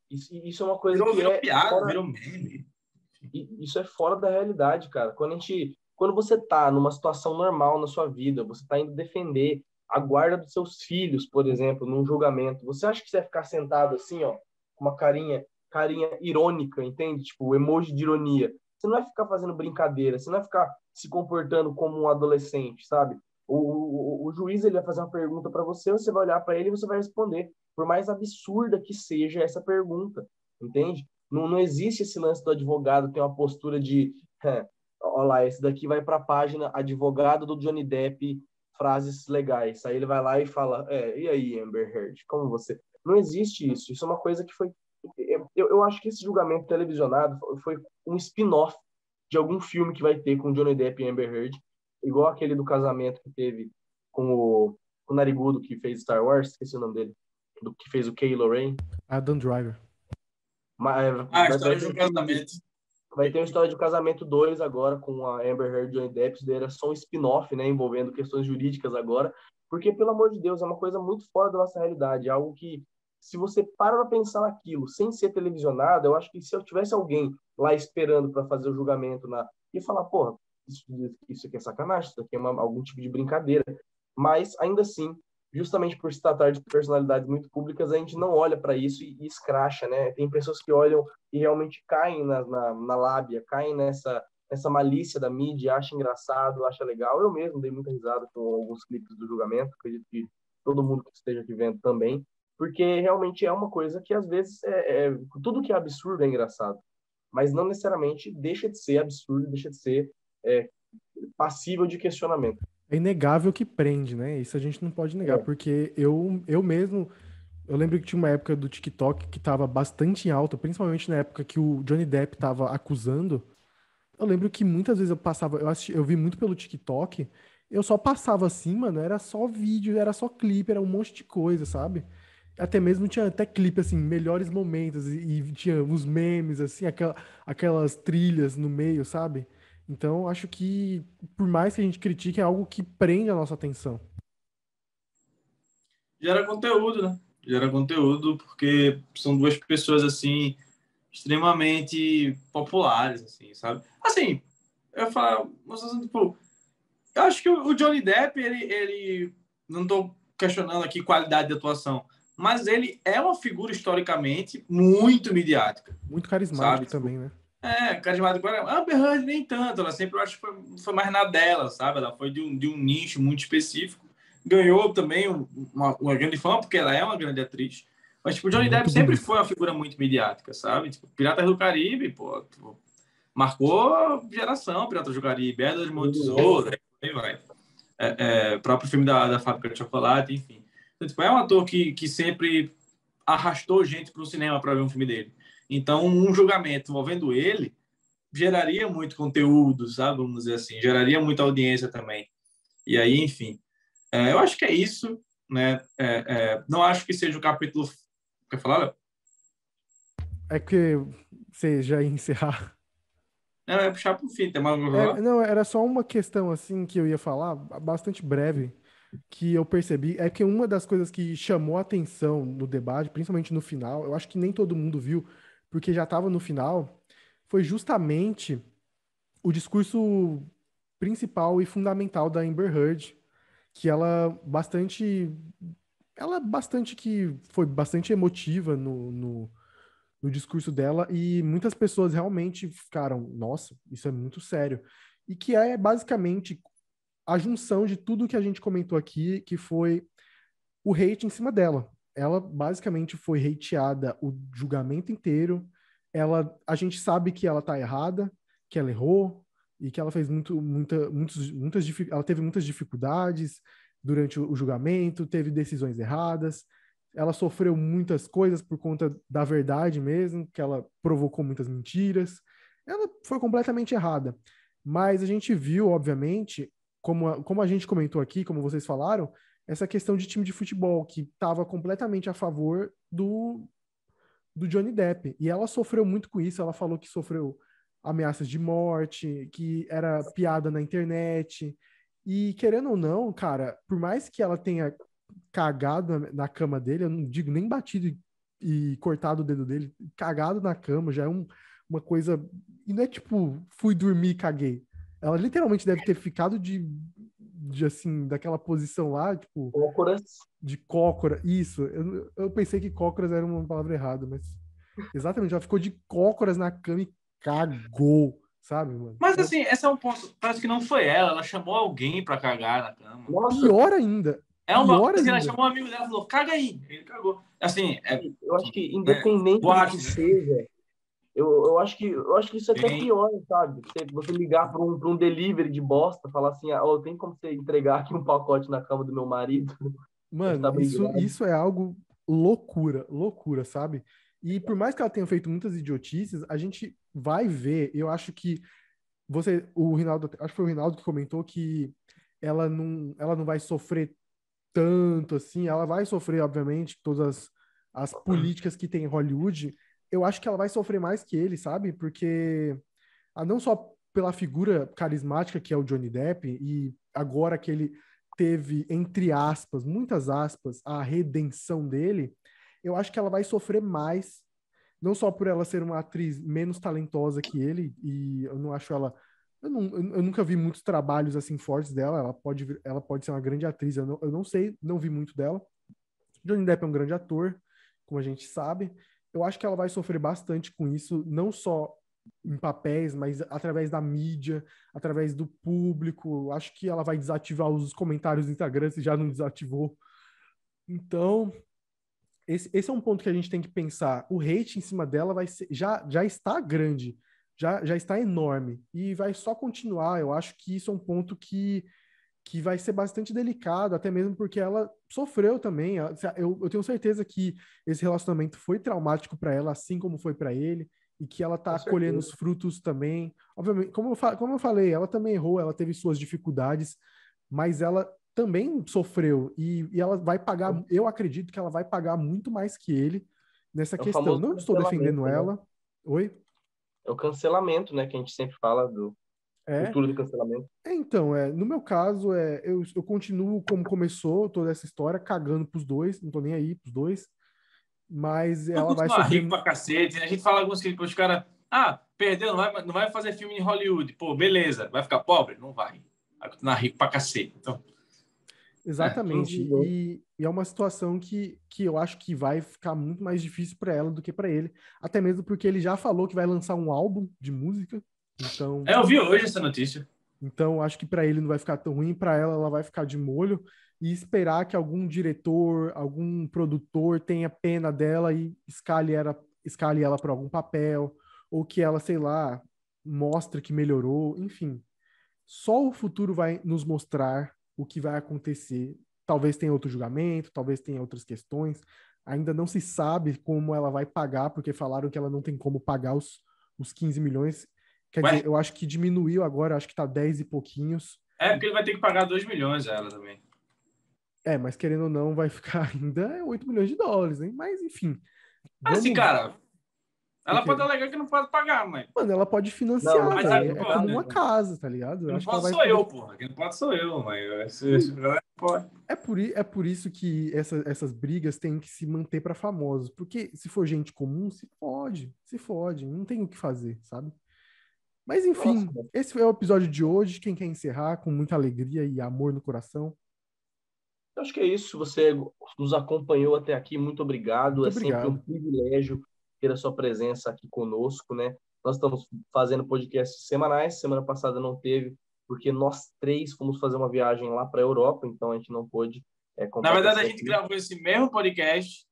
[SPEAKER 2] Isso é uma coisa
[SPEAKER 3] virou piada, virou meme.
[SPEAKER 2] Isso é fora da realidade, cara. Quando você tá numa situação normal na sua vida, você tá indo defender a guarda dos seus filhos, por exemplo, num julgamento. Você acha que você vai ficar sentado assim, ó, com uma carinha irônica, entende? Tipo, o emoji de ironia. Você não vai ficar fazendo brincadeira, você não vai ficar se comportando como um adolescente, sabe? O juiz ele vai fazer uma pergunta para você, você vai olhar para ele e você vai responder, por mais absurda que seja essa pergunta, entende? Não existe esse lance do advogado ter uma postura de olha lá, esse daqui vai para a página advogado do Johnny Depp, frases legais. Aí ele vai lá e fala, e aí, Amber Heard, como você... Não existe isso. Isso é uma coisa que foi... Eu acho que esse julgamento televisionado foi um spin-off de algum filme que vai ter com Johnny Depp e Amber Heard, igual aquele do casamento que teve com o narigudo que fez Star Wars, esqueci o nome dele, do que fez o Kylo Ren.
[SPEAKER 1] Adam Driver.
[SPEAKER 3] A história de um casamento.
[SPEAKER 2] Vai ter uma história de casamento 2 agora com a Amber Heard e Johnny Depp. Isso daí era só um spin-off, né, envolvendo questões jurídicas agora, porque, pelo amor de Deus, é uma coisa muito fora da nossa realidade, é algo que, se você para pensar naquilo sem ser televisionado, eu acho que se eu tivesse alguém lá esperando para fazer o julgamento e falar, porra, isso aqui é sacanagem, isso aqui é algum tipo de brincadeira, mas ainda assim, justamente por se tratar de personalidades muito públicas, a gente não olha para isso e escracha, né? Tem pessoas que olham e realmente caem na lábia, caem nessa malícia da mídia, acha engraçado, acha legal. Eu mesmo dei muita risada com alguns clipes do julgamento, acredito que todo mundo que esteja aqui vendo também, porque realmente é uma coisa que às vezes tudo que é absurdo é engraçado, mas não necessariamente deixa de ser absurdo, deixa de ser passível de questionamento.
[SPEAKER 1] É inegável que prende, né? Isso a gente não pode negar, porque eu mesmo, eu lembro que tinha uma época do TikTok que tava bastante em alta, principalmente na época que o Johnny Depp tava acusando. Eu lembro que muitas vezes eu vi muito pelo TikTok, eu só passava assim, mano, era só vídeo, era só clipe, era um monte de coisa, sabe? Até mesmo tinha até clipe, assim, melhores momentos, e tinha uns memes, assim, aquelas trilhas no meio, sabe? Então, acho que, por mais que a gente critique, é algo que prende a nossa atenção.
[SPEAKER 3] Gera conteúdo, né? Gera conteúdo porque são duas pessoas, assim, extremamente populares, assim, sabe? Assim, eu falo, tipo, eu acho que o Johnny Depp, ele não estou questionando aqui qualidade de atuação, mas ele é uma figura historicamente muito midiática,
[SPEAKER 1] Muito
[SPEAKER 3] sabe?
[SPEAKER 1] carismático
[SPEAKER 3] Tipo,
[SPEAKER 1] também, né?
[SPEAKER 3] carismático. A Amber Heard nem tanto, ela sempre, eu acho que foi mais na dela, sabe? Ela foi de um nicho muito específico. Ganhou também uma grande fama, porque ela é uma grande atriz. Mas, tipo, o Johnny Depp
[SPEAKER 1] Muito
[SPEAKER 3] sempre
[SPEAKER 1] bonito.
[SPEAKER 3] foi uma figura muito midiática, sabe? Tipo, Piratas do Caribe, pô, tipo, marcou geração, Piratas do Caribe, Era de Mão Tesouro, aí vai. Próprio filme da Fábrica de Chocolate, enfim. Então, tipo, é um ator que sempre arrastou gente para o cinema para ver um filme dele. Então, um julgamento envolvendo ele geraria muito conteúdo, sabe? Vamos dizer assim, geraria muita audiência também. E aí, enfim, eu acho que é isso, né? Não acho que seja o capítulo. Quer falar, Léo?
[SPEAKER 1] É que você já ia encerrar.
[SPEAKER 3] Não, puxar para o fim, tem mais alguma coisa pra falar?
[SPEAKER 1] Não, era só uma questão, assim, que eu ia falar, bastante breve, que eu percebi. É que uma das coisas que chamou a atenção no debate, principalmente no final, eu acho que nem todo mundo viu, porque já estava no final, foi justamente o discurso principal e fundamental da Amber Heard, que que foi bastante emotiva no discurso dela, e muitas pessoas realmente ficaram, nossa, isso é muito sério. E que é basicamente a junção de tudo que a gente comentou aqui, que foi o hate em cima dela. Ela basicamente foi hateada o julgamento inteiro. A gente sabe que ela tá errada, que ela errou e que ela fez ela teve muitas dificuldades durante o julgamento, teve decisões erradas. Ela sofreu muitas coisas por conta da verdade mesmo, que ela provocou muitas mentiras. Ela foi completamente errada. Mas a gente viu, obviamente, como a gente comentou aqui, como vocês falaram, essa questão de time de futebol, que estava completamente a favor do Johnny Depp. E ela sofreu muito com isso, ela falou que sofreu ameaças de morte, que era piada na internet. E querendo ou não, cara, por mais que ela tenha cagado na cama dele, eu não digo nem batido e cortado o dedo dele, cagado na cama já é uma coisa. E não é tipo, fui dormir e caguei. Ela literalmente deve ter ficado assim, daquela posição lá, tipo,
[SPEAKER 2] Cócoras.
[SPEAKER 1] de cócora. Isso, eu pensei que cócoras era uma palavra errada, mas exatamente, ela ficou de cócoras na cama e cagou, sabe, mano?
[SPEAKER 3] Mas assim, esse é um ponto. Parece que não foi ela chhamou alguém pra cagar na cama.
[SPEAKER 2] Nossa,
[SPEAKER 1] Pior ainda,
[SPEAKER 3] É uma.
[SPEAKER 1] pior
[SPEAKER 3] Assim, ela
[SPEAKER 1] ainda.
[SPEAKER 3] chamou um amigo dela e falou: caga aí. Ele cagou. Assim,
[SPEAKER 2] eu acho que
[SPEAKER 3] né,
[SPEAKER 2] independente do
[SPEAKER 3] boate,
[SPEAKER 2] que
[SPEAKER 3] né?
[SPEAKER 2] seja, eu acho que isso é até
[SPEAKER 3] Tem.
[SPEAKER 2] pior, sabe? Você ligar para um delivery de bosta, falar assim, ó, tem como você entregar aqui um pacote na cama do meu marido? A gente
[SPEAKER 1] Mano,
[SPEAKER 2] tá
[SPEAKER 1] isso,
[SPEAKER 2] brigando.
[SPEAKER 1] isso é algo loucura, loucura, sabe? E por mais que ela tenha feito muitas idiotices, a gente vai ver, eu acho que o Rinaldo, acho que foi o Rinaldo que comentou que ela não vai sofrer tanto assim, ela vai sofrer, obviamente, todas as políticas que tem em Hollywood. Eu acho que ela vai sofrer mais que ele, sabe? Porque não só pela figura carismática que é o Johnny Depp, e agora que ele teve, entre aspas, muitas aspas, a redenção dele, eu acho que ela vai sofrer mais, não só por ela ser uma atriz menos talentosa que ele, e eu não acho ela. Eu nunca vi muitos trabalhos assim fortes dela. Ela pode ser uma grande atriz. Eu não sei, não vi muito dela. Johnny Depp é um grande ator, como a gente sabe. Eu acho que ela vai sofrer bastante com isso, não só em papéis, mas através da mídia, através do público. Eu acho que ela vai desativar os comentários do Instagram, se já não desativou. Então, esse é um ponto que a gente tem que pensar. O hate em cima dela já está grande, já está enorme, e vai só continuar. Eu acho que isso é um ponto que vai ser bastante delicado, até mesmo porque ela sofreu também. Eu tenho certeza que esse relacionamento foi traumático para ela, assim como foi para ele, e que ela
[SPEAKER 2] Com
[SPEAKER 1] tá colhendo
[SPEAKER 2] certeza.
[SPEAKER 1] os frutos também. Obviamente, como eu falei, ela também errou, ela teve suas dificuldades, mas ela também sofreu, e ela vai pagar, eu acredito que ela vai pagar muito mais que ele nessa
[SPEAKER 2] É o
[SPEAKER 1] questão.
[SPEAKER 2] famoso
[SPEAKER 1] Não estou defendendo
[SPEAKER 2] cancelamento, né?
[SPEAKER 1] ela. Oi?
[SPEAKER 2] É o cancelamento, né? Que a gente sempre fala do
[SPEAKER 1] É?
[SPEAKER 2] cultura do cancelamento.
[SPEAKER 1] Então, no meu caso, eu continuo como começou toda essa história, cagando pros dois, não tô nem aí pros dois, mas
[SPEAKER 3] Vamos
[SPEAKER 1] ela vai
[SPEAKER 3] continuar
[SPEAKER 1] sofrer.
[SPEAKER 3] rico pra cacete. A gente fala alguns que os caras. Ah, perdeu, não vai fazer filme em Hollywood. Pô, beleza. Vai ficar pobre? Não vai. Vai continuar rico pra cacete. Então,
[SPEAKER 1] Exatamente.
[SPEAKER 2] Inclusive,
[SPEAKER 1] E é uma situação que eu acho que vai ficar muito mais difícil para ela do que para ele, até mesmo porque ele já falou que vai lançar um álbum de música, então,
[SPEAKER 3] eu vi hoje essa notícia.
[SPEAKER 1] então acho que para ele não vai ficar tão ruim, para ela vai ficar de molho e esperar que algum diretor, algum produtor tenha pena dela e escale ela para algum papel, ou que ela, sei lá, mostre que melhorou, enfim. Só o futuro vai nos mostrar o que vai acontecer. Talvez tenha outro julgamento, talvez tenha outras questões. Ainda não se sabe como ela vai pagar, porque falaram que ela não tem como pagar os 15 milhões. Quer dizer,
[SPEAKER 3] Ué?
[SPEAKER 1] eu acho que diminuiu agora, acho que tá 10 e pouquinhos.
[SPEAKER 3] É porque ele vai ter que pagar 2 milhões a ela também.
[SPEAKER 1] Mas querendo ou não, vai ficar ainda 8 milhões de dólares, hein? Mas enfim,
[SPEAKER 3] Assim,
[SPEAKER 1] vamos.
[SPEAKER 3] cara,
[SPEAKER 1] O
[SPEAKER 3] ela pode
[SPEAKER 1] quê?
[SPEAKER 3] alegar que não pode pagar, mãe.
[SPEAKER 1] Mano, ela pode
[SPEAKER 2] não,
[SPEAKER 1] financiar,
[SPEAKER 2] não
[SPEAKER 3] Mas
[SPEAKER 2] pode,
[SPEAKER 1] velho.
[SPEAKER 3] sabe,
[SPEAKER 2] não
[SPEAKER 1] É
[SPEAKER 3] pô,
[SPEAKER 1] como
[SPEAKER 2] pode.
[SPEAKER 1] uma casa, tá ligado? Eu
[SPEAKER 3] quem não
[SPEAKER 1] acho que ela
[SPEAKER 3] pode
[SPEAKER 1] vai
[SPEAKER 3] sou
[SPEAKER 1] poder.
[SPEAKER 3] eu, porra. Quem não pode sou eu, mãe. Pode.
[SPEAKER 1] É por isso que essas brigas têm que se manter para famosos, porque se for gente comum, se fode, não tem o que fazer, sabe? Mas
[SPEAKER 2] Nossa,
[SPEAKER 1] enfim, esse foi o episódio de hoje. Quem quer encerrar com muita alegria e amor no coração,
[SPEAKER 2] eu acho que é isso. Você nos acompanhou até aqui, muito obrigado.
[SPEAKER 1] muito
[SPEAKER 2] É sempre um
[SPEAKER 1] obrigado.
[SPEAKER 2] privilégio ter a sua presença aqui conosco, né? Nós estamos fazendo podcasts semanais. Semana passada não teve, porque nós três fomos fazer uma viagem lá para a Europa, então a gente não pôde
[SPEAKER 3] Na verdade, a
[SPEAKER 2] comparecer
[SPEAKER 3] gente
[SPEAKER 2] aqui.
[SPEAKER 3] gravou esse mesmo podcast,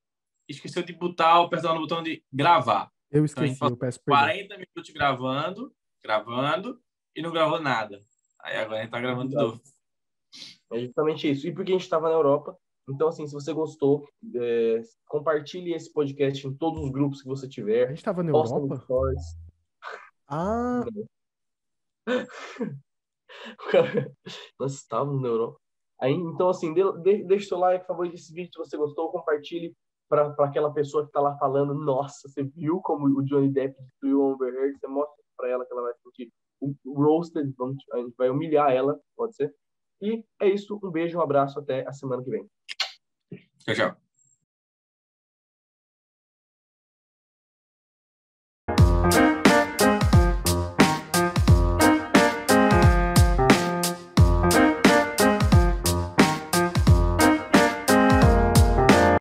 [SPEAKER 3] esqueceu de apertar no botão de gravar.
[SPEAKER 1] Eu
[SPEAKER 3] Então a gente
[SPEAKER 1] esqueci,
[SPEAKER 3] passou
[SPEAKER 1] eu peço perdão.
[SPEAKER 3] 40 minutos gravando, e não gravou nada. Aí agora a gente tá gravando de novo.
[SPEAKER 2] É justamente isso. E porque a gente estava na Europa, então, assim, se você gostou, compartilhe esse podcast em todos os grupos que você
[SPEAKER 1] A
[SPEAKER 2] tiver,
[SPEAKER 1] gente tava na
[SPEAKER 2] posta no
[SPEAKER 1] Europa?
[SPEAKER 2] Stories.
[SPEAKER 1] Ah,
[SPEAKER 2] Nós estávamos na Europa. Aí, então, assim, deixa o seu like, favorite esse vídeo se você gostou, compartilhe para aquela pessoa que está lá falando, nossa, você viu como o Johnny Depp destruiu o Amber Heard? Você mostra para ela que ela vai sentir roasted, a gente vai humilhar ela, pode ser. E é isso, um beijo, um abraço, até a semana que vem.
[SPEAKER 3] Tchau, tchau.